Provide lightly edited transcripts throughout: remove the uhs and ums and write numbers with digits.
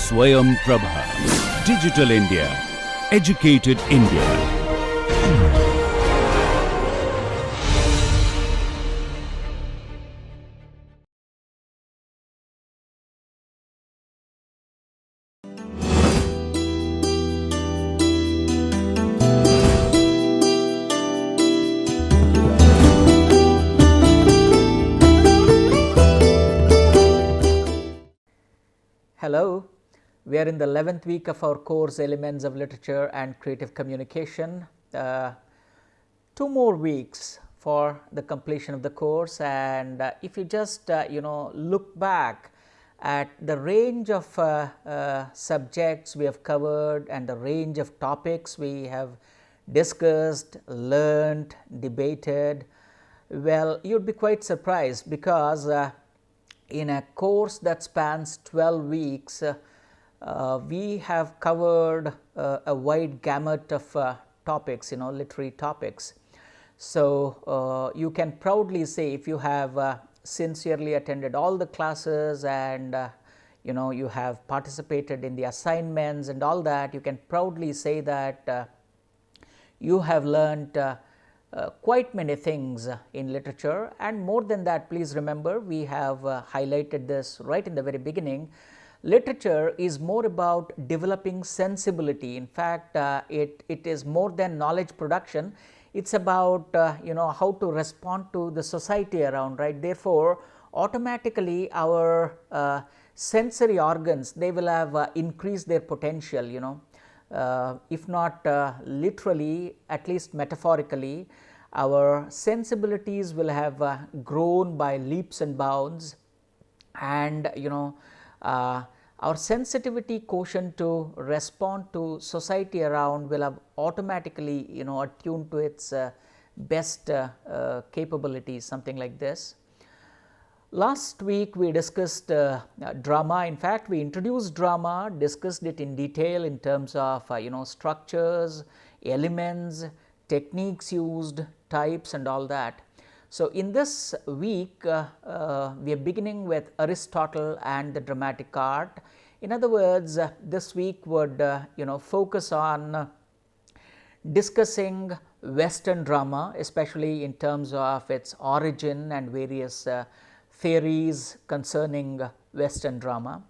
Swayam Prabha. Digital India. Educated India. Hello, we are in the 11th week of our course Elements of Literature and Creative Communication. 2 more weeks for the completion of the course, and if you just look back at the range of subjects we have covered and the range of topics we have discussed, learned, debated, well, you would be quite surprised, because in a course that spans 12 weeks, we have covered a wide gamut of topics, literary topics. So, you can proudly say, if you have sincerely attended all the classes and you have participated in the assignments and all that, you can proudly say that you have learned quite many things in literature. And more than that, please remember, we have highlighted this right in the very beginning. Literature is more about developing sensibility. In fact, it is more than knowledge production. It's about how to respond to the society around, right? Therefore, automatically our sensory organs, they will have increased their potential, if not literally, at least metaphorically. Our sensibilities will have grown by leaps and bounds, and our sensitivity quotient to respond to society around will have automatically attuned to its best capabilities, something like this. Last week we discussed drama. In fact, we introduced drama, discussed it in detail in terms of structures, elements, techniques used, types and all that. So, in this week we are beginning with Aristotle and the dramatic art. In other words, this week would focus on discussing Western drama, especially in terms of its origin and various theories concerning Western drama.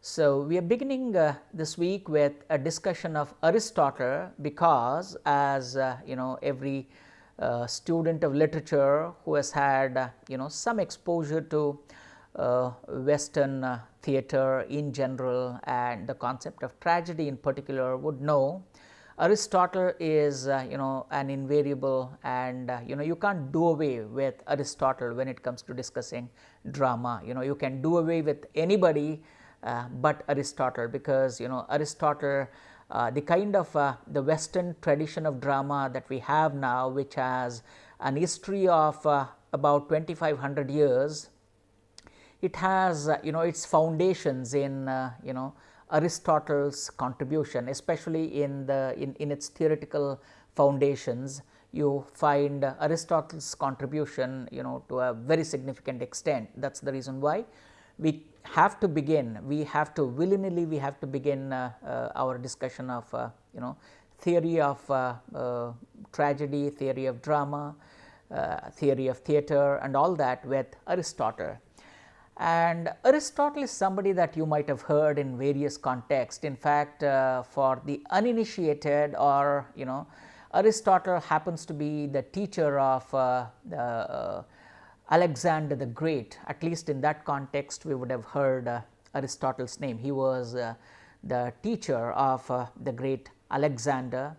So, we are beginning this week with a discussion of Aristotle, because as every student of literature who has had some exposure to Western theatre in general and the concept of tragedy in particular would know, Aristotle is an invariable, and you can't do away with Aristotle when it comes to discussing drama. You can do away with anybody but Aristotle, because Aristotle, the kind of the Western tradition of drama that we have now, which has an history of about 2500 years, it has its foundations in Aristotle's contribution, especially in its theoretical foundations. You find Aristotle's contribution to a very significant extent. That's the reason why we have to begin, we have to willy-nilly, we have to begin our discussion of theory of tragedy, theory of drama, theory of theatre and all that with Aristotle. And Aristotle is somebody that you might have heard in various contexts. In fact, for the uninitiated, or Aristotle happens to be the teacher of Alexander the Great. At least in that context we would have heard Aristotle's name. He was the teacher of the great Alexander,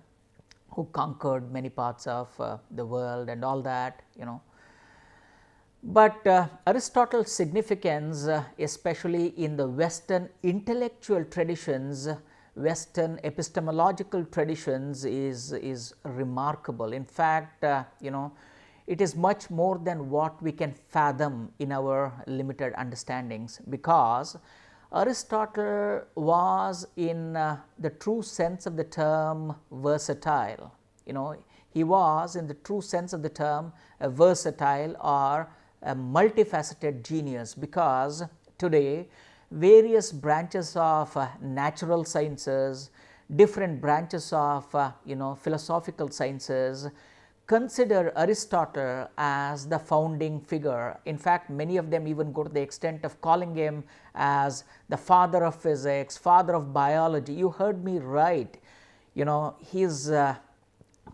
who conquered many parts of the world and all that, But Aristotle's significance, especially in the Western intellectual traditions, Western epistemological traditions, is remarkable. In fact, it is much more than what we can fathom in our limited understandings, because Aristotle was, in the true sense of the term, versatile. He was, in the true sense of the term, a versatile or a multifaceted genius, because today various branches of natural sciences, different branches of philosophical sciences, consider Aristotle as the founding figure. In fact, many of them even go to the extent of calling him as the father of physics, father of biology. You heard me right. His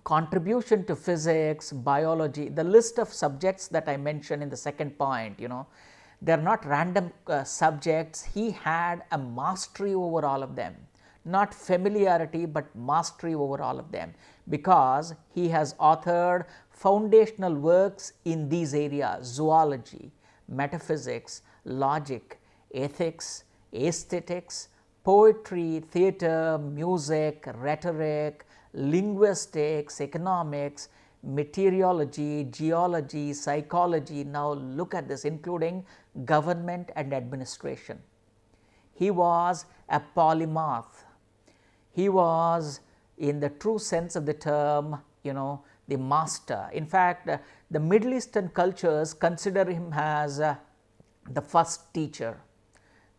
contribution to physics, biology, the list of subjects that I mentioned in the second point, they are not random subjects. He had a mastery over all of them, not familiarity, but mastery over all of them, because he has authored foundational works in these areas: zoology, metaphysics, logic, ethics, aesthetics, poetry, theatre, music, rhetoric, linguistics, economics, meteorology, geology, psychology. Now look at this, including government and administration. He was a polymath. He was, in the true sense of the term, the master. In fact, the Middle Eastern cultures consider him as the first teacher.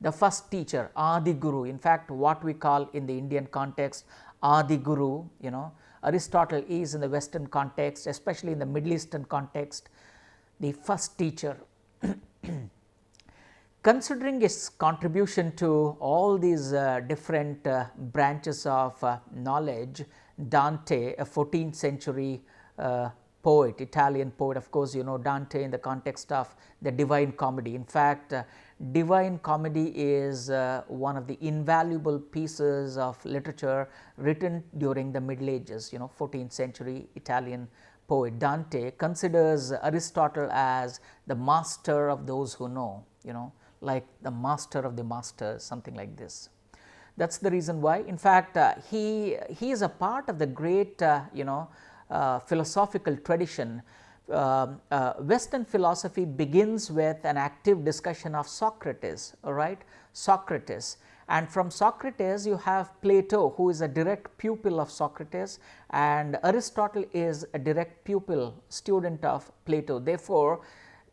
The first teacher, Adi Guru. In fact, what we call in the Indian context Adi Guru, Aristotle is in the Western context, especially in the Middle Eastern context, the first teacher. Considering his contribution to all these different branches of knowledge, Dante, a 14th century poet, Italian poet, of course, Dante in the context of the Divine Comedy. In fact, Divine Comedy is one of the invaluable pieces of literature written during the Middle Ages. 14th century Italian poet Dante considers Aristotle as the master of those who know, like the master of the masters, something like this. That is the reason why, in fact, he is a part of the great philosophical tradition. Western philosophy begins with an active discussion of Socrates, Socrates, and from Socrates you have Plato, who is a direct pupil of Socrates, and Aristotle is a direct pupil, student of Plato. Therefore,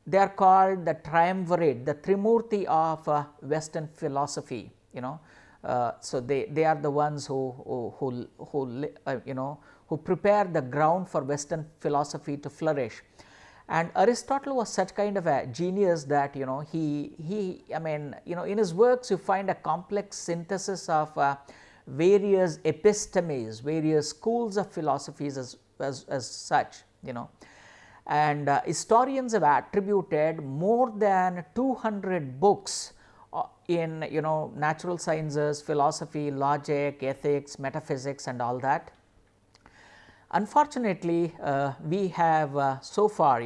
they are called the triumvirate, the Trimurti of Western philosophy. So they are the ones who prepare the ground for Western philosophy to flourish. And Aristotle was such kind of a genius that in his works you find a complex synthesis of various epistemes, various schools of philosophies as such. And historians have attributed more than 200 books in natural sciences, philosophy, logic, ethics, metaphysics, and all that. Unfortunately, we have so far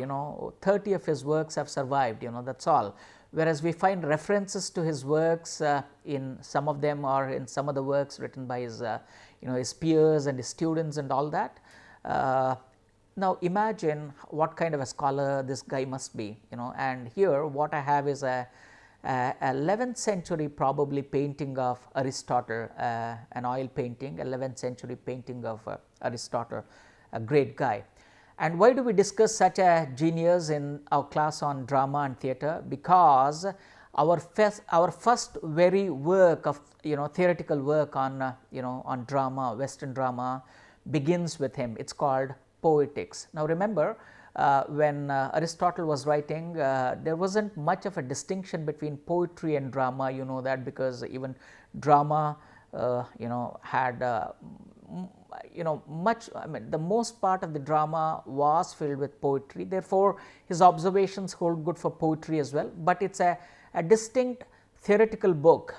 30 of his works have survived, that is all, whereas we find references to his works in some of them, or in some of the works written by his his peers and his students and all that. Now imagine what kind of a scholar this guy must be, and here what I have is a 11th century probably painting of Aristotle, an oil painting, 11th century painting of Aristotle, a great guy. And why do we discuss such a genius in our class on drama and theatre? Because our first very work of theoretical work on on drama, Western drama, begins with him. It's called Poetics. Now remember, when Aristotle was writing, there wasn't much of a distinction between poetry and drama, that, because even drama had much, the most part of the drama was filled with poetry. Therefore, his observations hold good for poetry as well, but it's a distinct theoretical book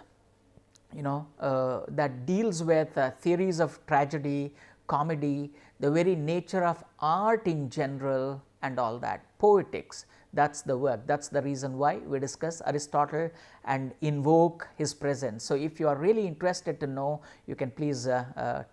that deals with theories of tragedy, comedy, the very nature of art in general, and all that. Poetics, that is the work, that is the reason why we discuss Aristotle and invoke his presence. So if you are really interested to know, you can please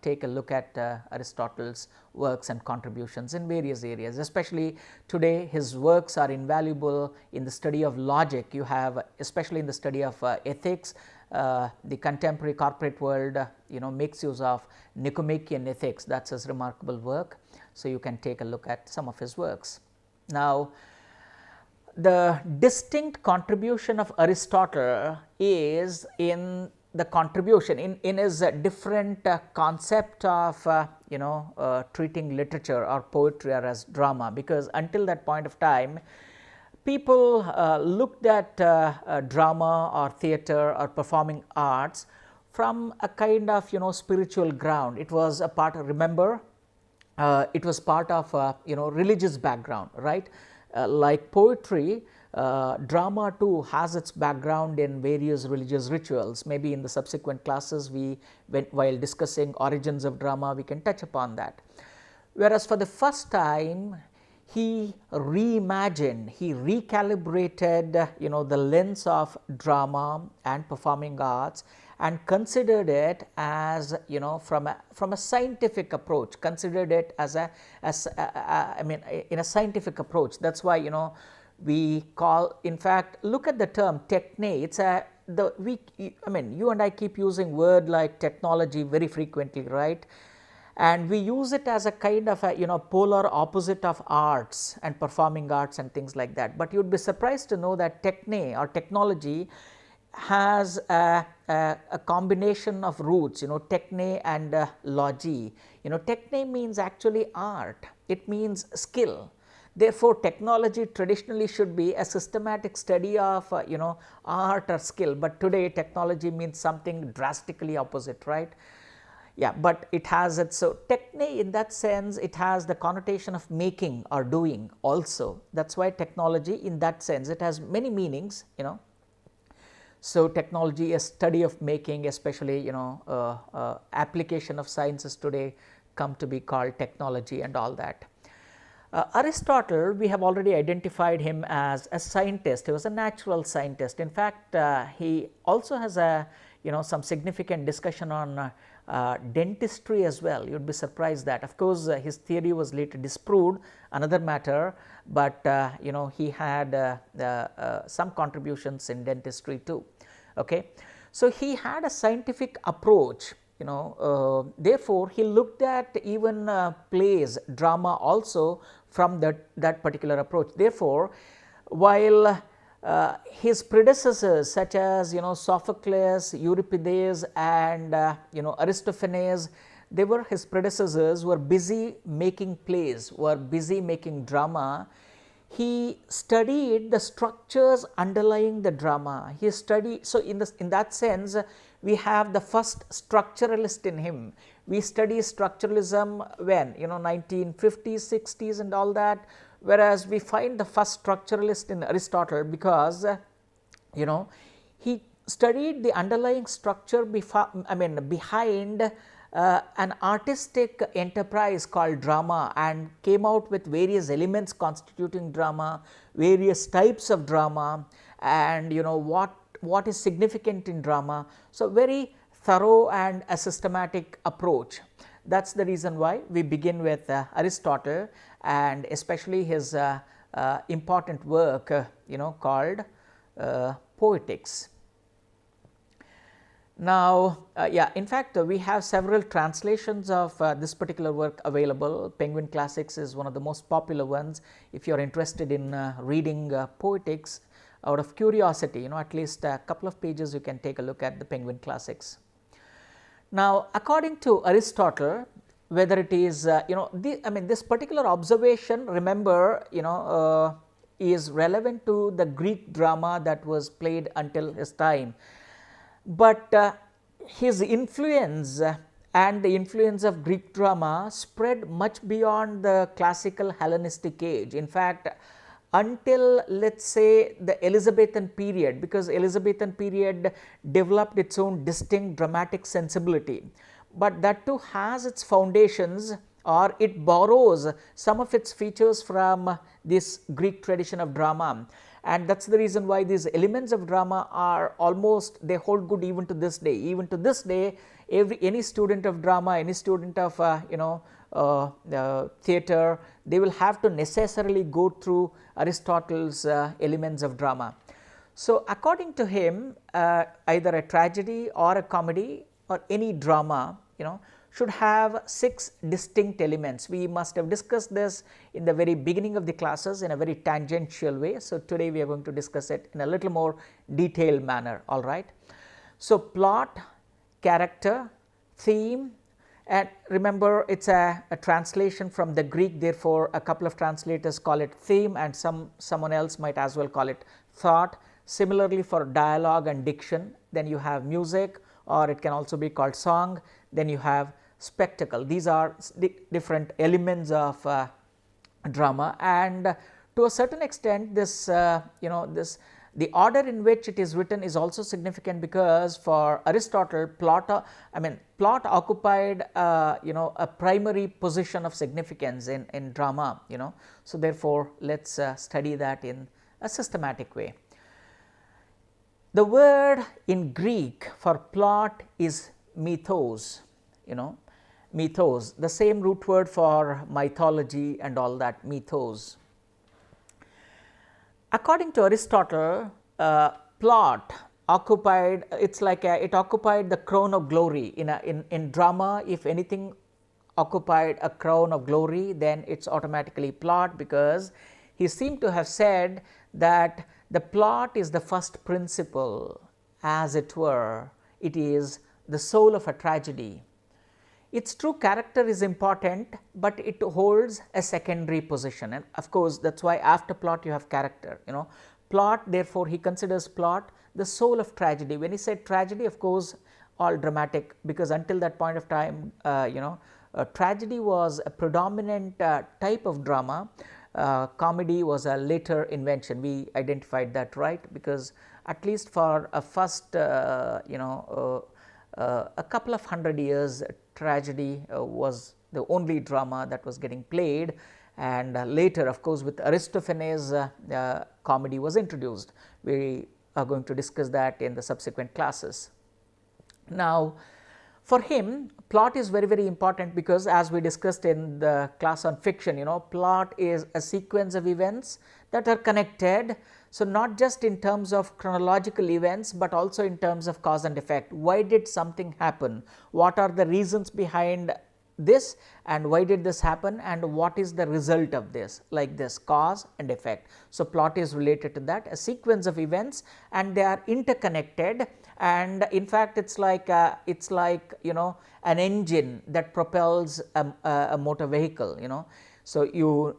take a look at Aristotle's works and contributions in various areas. Especially today, his works are invaluable in the study of logic. You have, especially in the study of ethics, the contemporary corporate world makes use of Nicomachean ethics. That is his remarkable work. So you can take a look at some of his works. Now the distinct contribution of Aristotle is in the contribution in his different concept of treating literature or poetry or as drama, because until that point of time people looked at drama or theatre or performing arts from a kind of spiritual ground. It was a part of, remember, it was part of religious background, right? Like poetry, drama too has its background in various religious rituals. Maybe in the subsequent classes while discussing origins of drama, we can touch upon that. Whereas for the first time he reimagined, he recalibrated the lens of drama and performing arts and considered it as from a scientific approach, considered it as in a scientific approach. That's why we call, in fact, look at the term techne. It's you and I keep using word like technology very frequently, right? And we use it as a kind of a polar opposite of arts and performing arts and things like that. But you would be surprised to know that techne or technology has a combination of roots, techne and logi. Techne means actually art, it means skill. Therefore, technology traditionally should be a systematic study of art or skill, but today technology means something drastically opposite, right? Yeah, but it has it. So techne, in that sense, it has the connotation of making or doing also. That's why technology, in that sense, it has many meanings, So technology is study of making, especially application of sciences today come to be called technology and all that. Aristotle, we have already identified him as a scientist. He was a natural scientist. In fact, he also has some significant discussion on dentistry as well. You would be surprised that, of course, his theory was later disproved, another matter, but he had some contributions in dentistry too. Okay, so he had a scientific approach. Therefore, he looked at even plays, drama also from that particular approach. Therefore, while his predecessors such as Sophocles, Euripides and Aristophanes, they were his predecessors, were busy making plays, were busy making drama. He studied the structures underlying the drama. He studied, so in that sense, we have the first structuralist in him. We study structuralism when 1950s, 60s and all that, whereas we find the first structuralist in Aristotle because he studied the underlying structure behind an artistic enterprise called drama, and came out with various elements constituting drama, various types of drama, and what is significant in drama. So very thorough and a systematic approach. That's the reason why we begin with Aristotle, and especially his important work called Poetics. Now, in fact, we have several translations of this particular work available. Penguin Classics is one of the most popular ones. If you are interested in reading Poetics, out of curiosity, at least a couple of pages you can take a look at the Penguin Classics. Now, according to Aristotle, whether it is this particular observation, remember, is relevant to the Greek drama that was played until his time. But his influence and the influence of Greek drama spread much beyond the classical Hellenistic age. In fact, until, let us say, the Elizabethan period, because Elizabethan period developed its own distinct dramatic sensibility, but that too has its foundations, or it borrows some of its features from this Greek tradition of drama. And that is the reason why these elements of drama are almost, they hold good even to this day. Even to this day, any student of drama, any student of theatre, they will have to necessarily go through Aristotle's elements of drama. So according to him, either a tragedy or a comedy or any drama, should have 6 distinct elements. We must have discussed this in the very beginning of the classes in a very tangential way. So, today we are going to discuss it in a little more detailed manner, all right. So, plot, character, theme, and remember it is a translation from the Greek, therefore, a couple of translators call it theme and someone else might as well call it thought. Similarly, for dialogue and diction, then you have music, or it can also be called song, then you have spectacle. These are different elements of drama, and to a certain extent this the order in which it is written is also significant, because for Aristotle plot occupied a primary position of significance in drama, So, therefore, let us study that in a systematic way. The word in Greek for plot is mythos, mythos, the same root word for mythology and all that, mythos. According to Aristotle, plot occupied, it's like it occupied the crown of glory in drama. If anything occupied a crown of glory, then it's automatically plot, because he seemed to have said that the plot is the first principle, as it were. It is the soul of a tragedy. Its true character is important, but it holds a secondary position, and of course, that is why after plot you have character, Plot, therefore, he considers plot the soul of tragedy. When he said tragedy, of course, all dramatic, because until that point of time, tragedy was a predominant type of drama. Comedy was a later invention. We identified that, right, because at least for a first a couple of 100 years, tragedy was the only drama that was getting played, and later, of course, with Aristophanes, comedy was introduced. We are going to discuss that in the subsequent classes. Now, for him, plot is very, very important, because as we discussed in the class on fiction, plot is a sequence of events that are connected. So, not just in terms of chronological events, but also in terms of cause and effect. Why did something happen? What are the reasons behind this, and why did this happen, and what is the result of this, like this, cause and effect. So, plot is related to that, a sequence of events, and they are interconnected, and in fact, it's like an engine that propels a motor vehicle, So,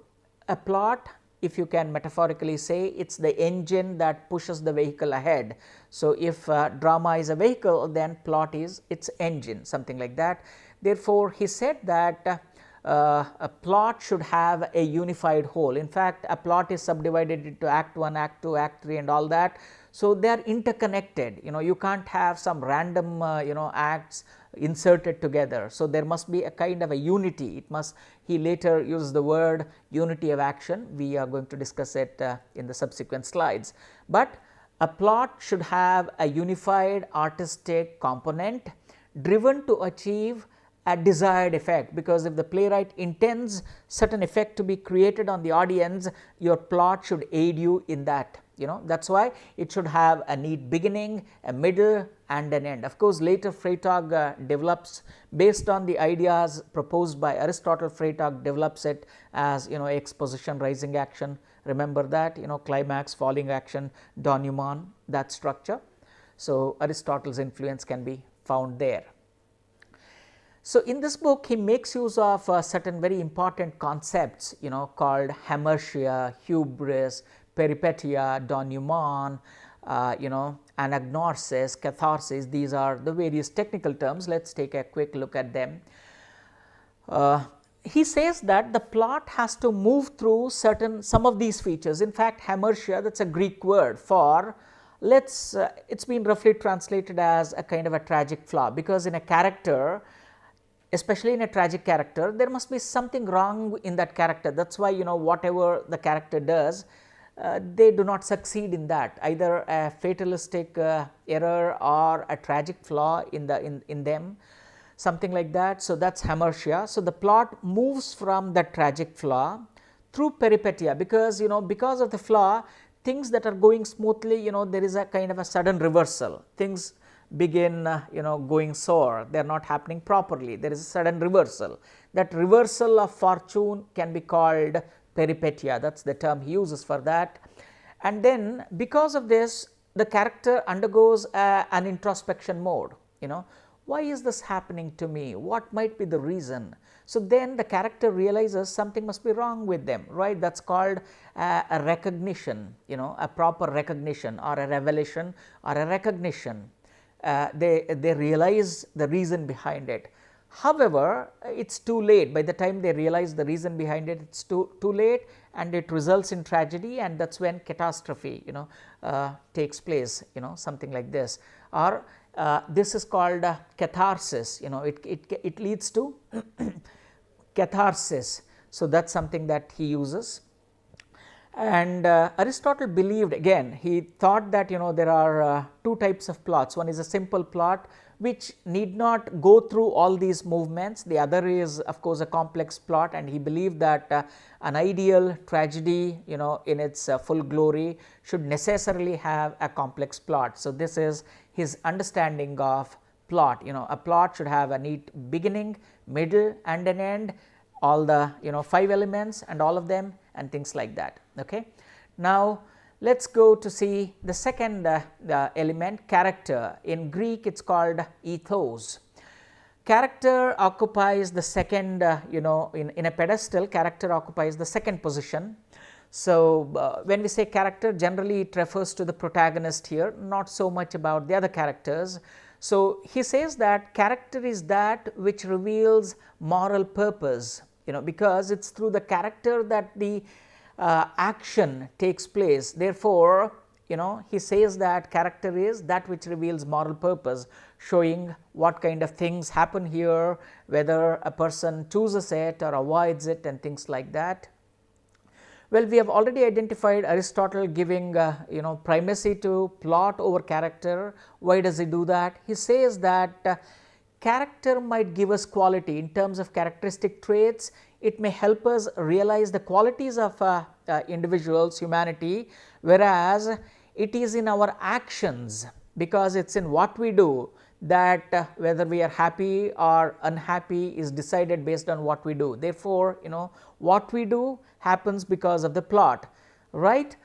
a plot, if you can metaphorically say, it's the engine that pushes the vehicle ahead. So, if drama is a vehicle, then plot is its engine, something like that. Therefore, he said that a plot should have a unified whole. In fact, a plot is subdivided into act 1, act 2, act 3 and all that. So, they are interconnected, you can't have some random acts inserted together. So, there must be a kind of a unity. It must, he later used the word unity of action. We are going to discuss it in the subsequent slides. But a plot should have a unified artistic component driven to achieve a desired effect, because if the playwright intends certain effect to be created on the audience, your plot should aid you in that. That is why it should have a neat beginning, a middle and an end. Of course, later Freytag develops based on the ideas proposed by Aristotle. Freytag develops it as exposition, rising action, remember that, climax, falling action, denouement, that structure. So, Aristotle's influence can be found there. So, in this book he makes use of certain very important concepts called hamartia, hubris, peripetia, denouement, anagnosis, catharsis. These are the various technical terms. Let us take a quick look at them. He says that the plot has to move through some of these features. In fact, hamartia, that is a Greek word for, it's been roughly translated as a kind of a tragic flaw, because in a character, especially in a tragic character, there must be something wrong in that character. That is why whatever the character does, they do not succeed in that, either a fatalistic error or a tragic flaw in them, something like that. So, that is hamartia. So, the plot moves from the tragic flaw through peripetia, because because of the flaw, things that are going smoothly, there is a kind of a sudden reversal, things begin going sour, they are not happening properly, there is a sudden reversal. That reversal of fortune can be called peripetia, that is the term he uses for that. And then because of this, the character undergoes an introspection mode, why is this happening to me, what might be the reason. So then the character realizes something must be wrong with them, right, that is called a recognition, a proper recognition or a revelation or a recognition. They realize the reason behind it. However, it is too late. By the time they realize the reason behind it, it is too late, and it results in tragedy, and that is when catastrophe takes place, something like this. Or this is called catharsis, it leads to catharsis. So that is something that he uses. And Aristotle believed, again he thought that there are two types of plots. One is a simple plot which need not go through all these movements, the other is of course a complex plot, and he believed that an ideal tragedy in its full glory should necessarily have a complex plot. So this is his understanding of plot. A plot should have a neat beginning, middle and an end, all the 5 elements and all of them and things like that. Okay. Now let us go to see the second element, character. In Greek it is called ethos. Character occupies the second, in a pedestal, character occupies the second position. So when we say character, generally it refers to the protagonist here, not so much about the other characters. So he says that character is that which reveals moral purpose, because it is through the character that the action takes place. Therefore, he says that character is that which reveals moral purpose, showing what kind of things happen here, whether a person chooses it or avoids it and things like that. Well, we have already identified Aristotle giving primacy to plot over character. Why does he do that? He says that character might give us quality in terms of characteristic traits. It may help us realize the qualities of individuals, humanity, whereas it is in our actions, because it is in what we do that whether we are happy or unhappy is decided based on what we do. Therefore, what we do happens because of the plot, right.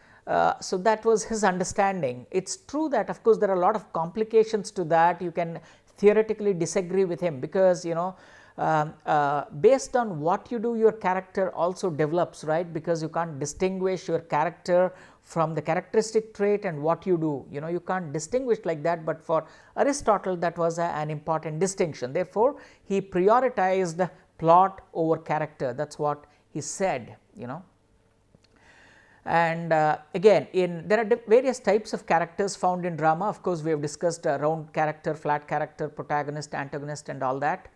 So that was his understanding. It is true that of course there are a lot of complications to that. You can theoretically disagree with him, because based on what you do, your character also develops, right, because you can't distinguish your character from the characteristic trait and what you do, you can't distinguish like that, but for Aristotle that was an important distinction. Therefore, he prioritized plot over character, that is what he said, And again, there are various types of characters found in drama. Of course, we have discussed round character, flat character, protagonist, antagonist and all that.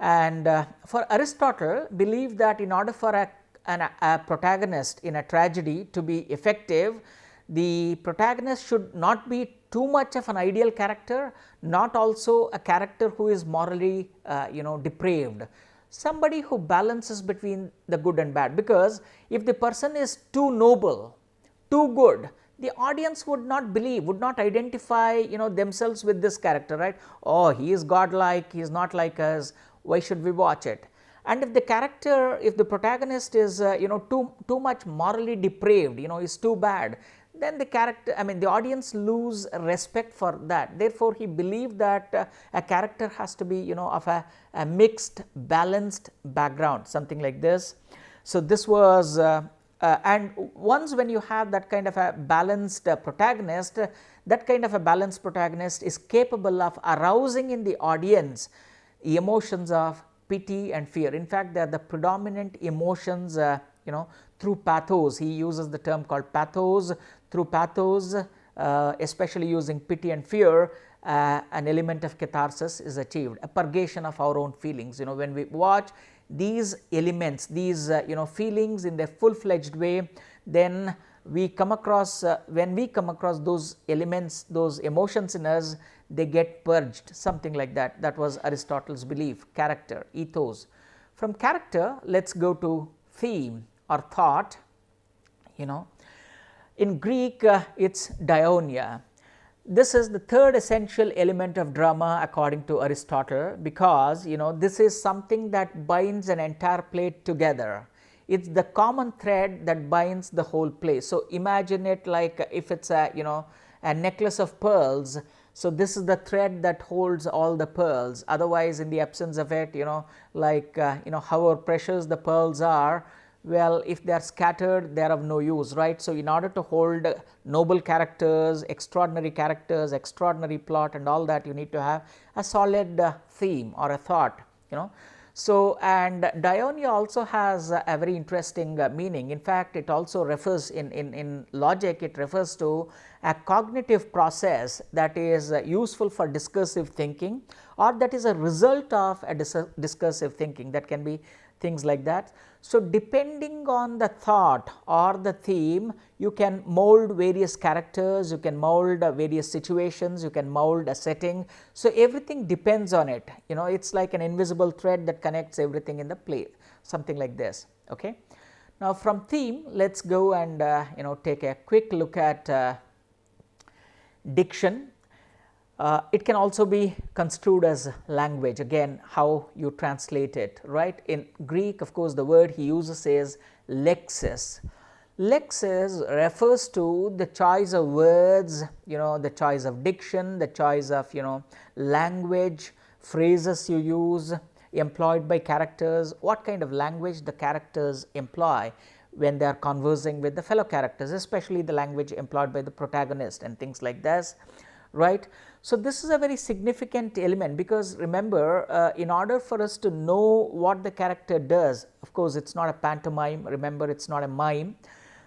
And for Aristotle, believed that in order for a protagonist in a tragedy to be effective, the protagonist should not be too much of an ideal character, not also a character who is morally depraved. Somebody who balances between the good and bad, because if the person is too noble, too good, the audience would not believe, would not identify themselves with this character, right. Oh, he is godlike, he is not like us, why should we watch it? And if the character, if the protagonist is too much morally depraved, is too bad, then the character, the audience lose respect for that. Therefore, he believed that a character has to be of a mixed, balanced background, something like this. So this was and once when you have that kind of a balanced protagonist, that kind of a balanced protagonist is capable of arousing in the audience emotions of pity and fear. In fact, they are the predominant emotions through pathos. He uses the term called pathos. Through pathos, especially using pity and fear, an element of catharsis is achieved, a purgation of our own feelings. When we watch these elements, these feelings in their full-fledged way, then we come across, when we come across those elements, those emotions in us, they get purged, something like that. That was Aristotle's belief, character, ethos. From character, let us go to theme or thought. In Greek, it is diaonia. this is the third essential element of drama according to Aristotle, because this is something that binds an entire play together. It is the common thread that binds the whole play. So, imagine it like if it is a necklace of pearls. So, this is the thread that holds all the pearls, otherwise in the absence of it, however precious the pearls are, well, if they are scattered, they are of no use, right. So, in order to hold noble characters, extraordinary plot and all that, you need to have a solid theme or a thought, So, and Dionia also has a very interesting meaning. In fact, it also refers in logic, it refers to a cognitive process that is useful for discursive thinking, or that is a result of a discursive thinking. That can be things like that. So, depending on the thought or the theme, you can mold various characters, you can mold various situations, you can mold a setting. So, everything depends on it, it is like an invisible thread that connects everything in the play, something like this. Okay. Now, from theme, let us go and take a quick look at diction. It can also be construed as language, again how you translate it, right. In Greek, of course, the word he uses is lexis. Lexis refers to the choice of words, the choice of diction, the choice of language, phrases you use employed by characters, what kind of language the characters employ when they are conversing with the fellow characters, especially the language employed by the protagonist and things like this, right. So, this is a very significant element, because remember, in order for us to know what the character does, of course, it is not a pantomime, remember it is not a mime.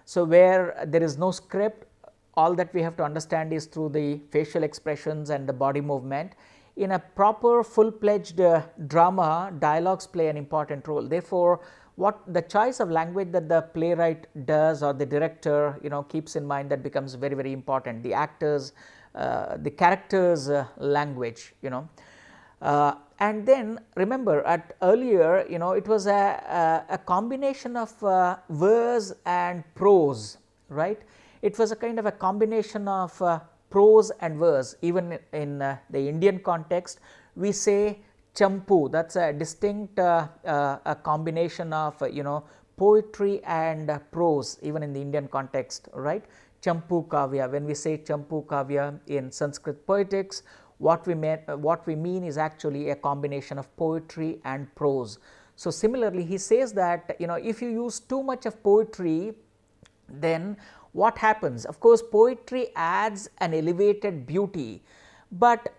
So, where there is no script, all that we have to understand is through the facial expressions and the body movement. In a proper full-fledged drama, dialogues play an important role. Therefore, what the choice of language that the playwright does or the director keeps in mind, that becomes very, very important. The actors, the characters language, and then remember at earlier it was a combination of verse and prose, right. It was a kind of a combination of prose and verse. Even in the Indian context, we say champu, that is a distinct a combination of poetry and prose, even in the Indian context, right. Champu Kavya, when we say Champu Kavya in Sanskrit poetics, what we mean is actually a combination of poetry and prose. So, similarly, he says that if you use too much of poetry, then what happens? Of course, poetry adds an elevated beauty, but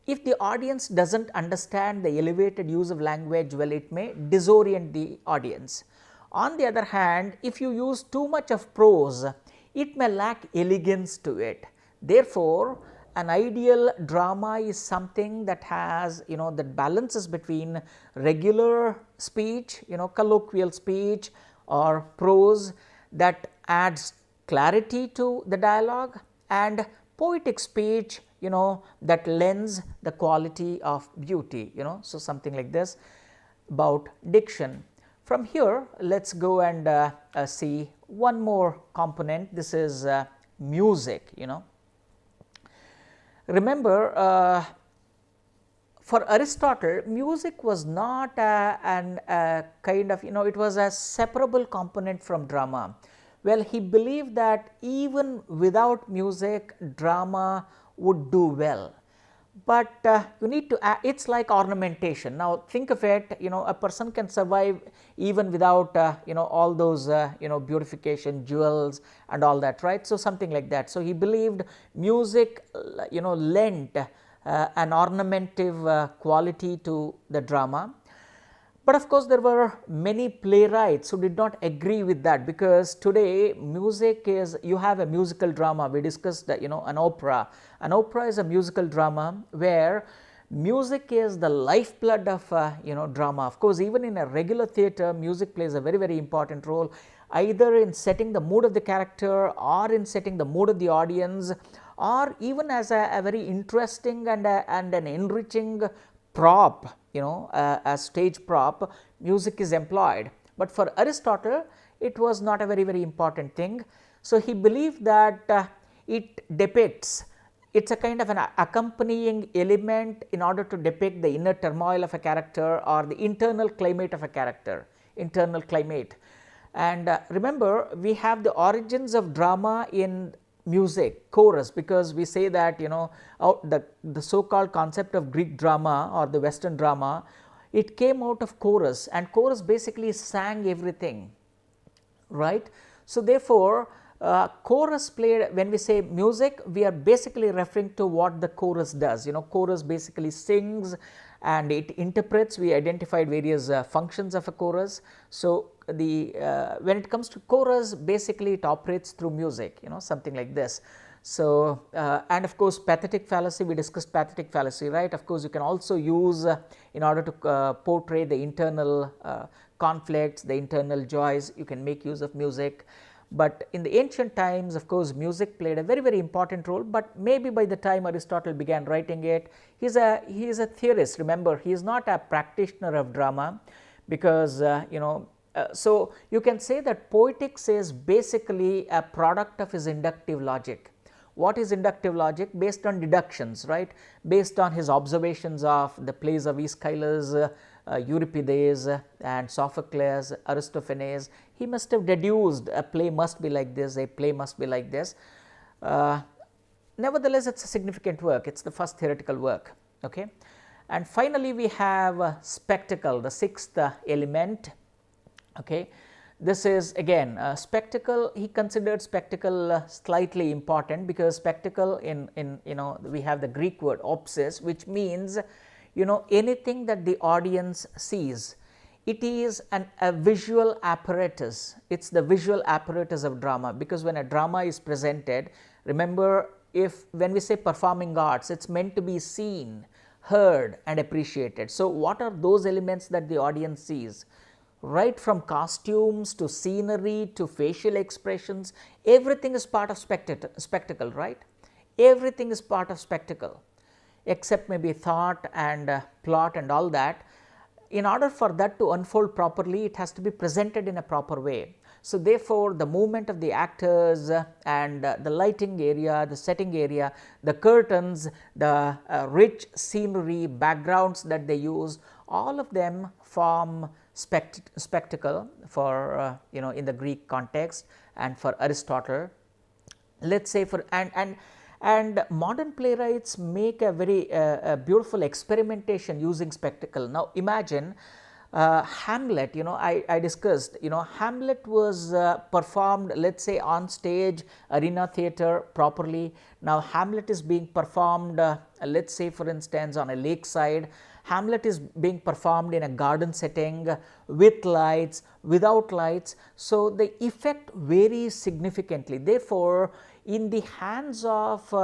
if the audience does not understand the elevated use of language, well, it may disorient the audience. On the other hand, if you use too much of prose, it may lack elegance to it. Therefore, an ideal drama is something that has that balances between regular speech, colloquial speech or prose that adds clarity to the dialogue, and poetic speech that lends the quality of beauty, So, something like this about diction. From here, let us go and see one more component. This is music, Remember, for Aristotle, music was not a kind of, it was a separable component from drama. Well, he believed that even without music, drama would do well. But you need to, it is like ornamentation. Now, think of it, a person can survive even without, all those, beautification, jewels and all that, right. So, something like that. So, he believed music, lent an ornamentive quality to the drama. But of course, there were many playwrights who did not agree with that, because today music is, you have a musical drama. We discussed that, an opera. An opera is a musical drama where music is the lifeblood of drama. Of course, even in a regular theatre, music plays a very, very important role, either in setting the mood of the character or in setting the mood of the audience, or even as a very interesting and an enriching prop, a stage prop, music is employed. But for Aristotle, it was not a very, very important thing. So, he believed that it depicts, it's a kind of an accompanying element in order to depict the inner turmoil of a character or the internal climate of a character, internal climate. And remember, we have the origins of drama in music, chorus, because we say that, you know, the so called concept of Greek drama or the Western drama, it came out of chorus, and chorus basically sang everything, right. So, therefore, chorus played, when we say music, we are basically referring to what the chorus does. You know, chorus basically sings and it interprets. We identified various functions of a chorus. So, the when it comes to chorus, basically it operates through music, you know, something like this. So, and of course, pathetic fallacy, we discussed pathetic fallacy, right. Of course, you can also use in order to portray the internal conflicts, the internal joys, you can make use of music. But in the ancient times, of course, music played a very, very important role, but maybe by the time Aristotle began writing it, he is a theorist. Remember, he is not a practitioner of drama, because you know, so you can say that poetics is basically a product of his inductive logic. What is inductive logic? Based on deductions, right, based on his observations of the plays of Aeschylus, Euripides and Sophocles, Aristophanes. He must have deduced a play must be like this, a play must be like this. Nevertheless, it is a significant work, it is the first theoretical work. Okay. And finally, we have spectacle, the sixth element. Okay. This is again spectacle. He considered spectacle slightly important, because spectacle in you know, we have the Greek word opsis, which means, you know, anything that the audience sees. It is a visual apparatus, it is the visual apparatus of drama, because when a drama is presented, remember, when we say performing arts, it is meant to be seen, heard and appreciated. So, what are those elements that the audience sees? Right from costumes to scenery to facial expressions, everything is part of spectacle, right? Everything is part of spectacle, except maybe thought and plot and all that. In order for that to unfold properly, it has to be presented in a proper way. So, therefore, the movement of the actors and the lighting area, the setting area, the curtains, the rich scenery, backgrounds that they use, all of them form spectacle for you know, in the Greek context and for Aristotle. Let us say for and modern playwrights make a very beautiful experimentation using spectacle. Now, imagine Hamlet, you know, I discussed, you know, Hamlet was performed, let us say, on stage, arena theatre properly. Now, Hamlet is being performed, let us say for instance, on a lakeside. Hamlet is being performed in a garden setting with lights, without lights. So, the effect varies significantly. Therefore, in the hands of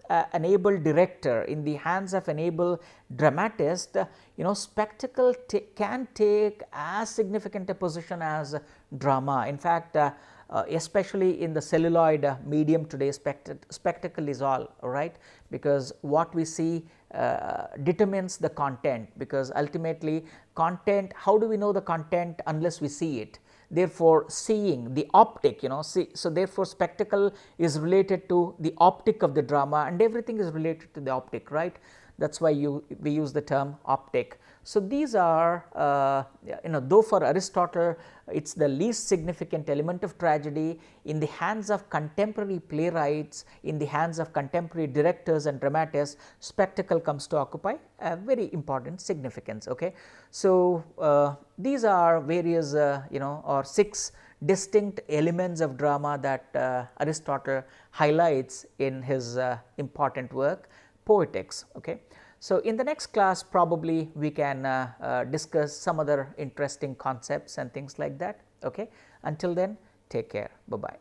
an able director, in the hands of an able dramatist, you know, spectacle can take as significant a position as drama. In fact, especially in the celluloid medium today, spectacle is all right, because what we see determines the content, because ultimately content, how do we know the content unless we see it? Therefore, seeing the optic, you know, so therefore, spectacle is related to the optic of the drama, and everything is related to the optic, right. That is why we use the term optic. So, these are you know, though for Aristotle it is the least significant element of tragedy, in the hands of contemporary playwrights, in the hands of contemporary directors and dramatists, spectacle comes to occupy a very important significance. Okay. So, these are various you know, or 6 distinct elements of drama that Aristotle highlights in his important work Poetics. Okay. So, in the next class probably we can discuss some other interesting concepts and things like that. Okay. Until then, take care, bye bye.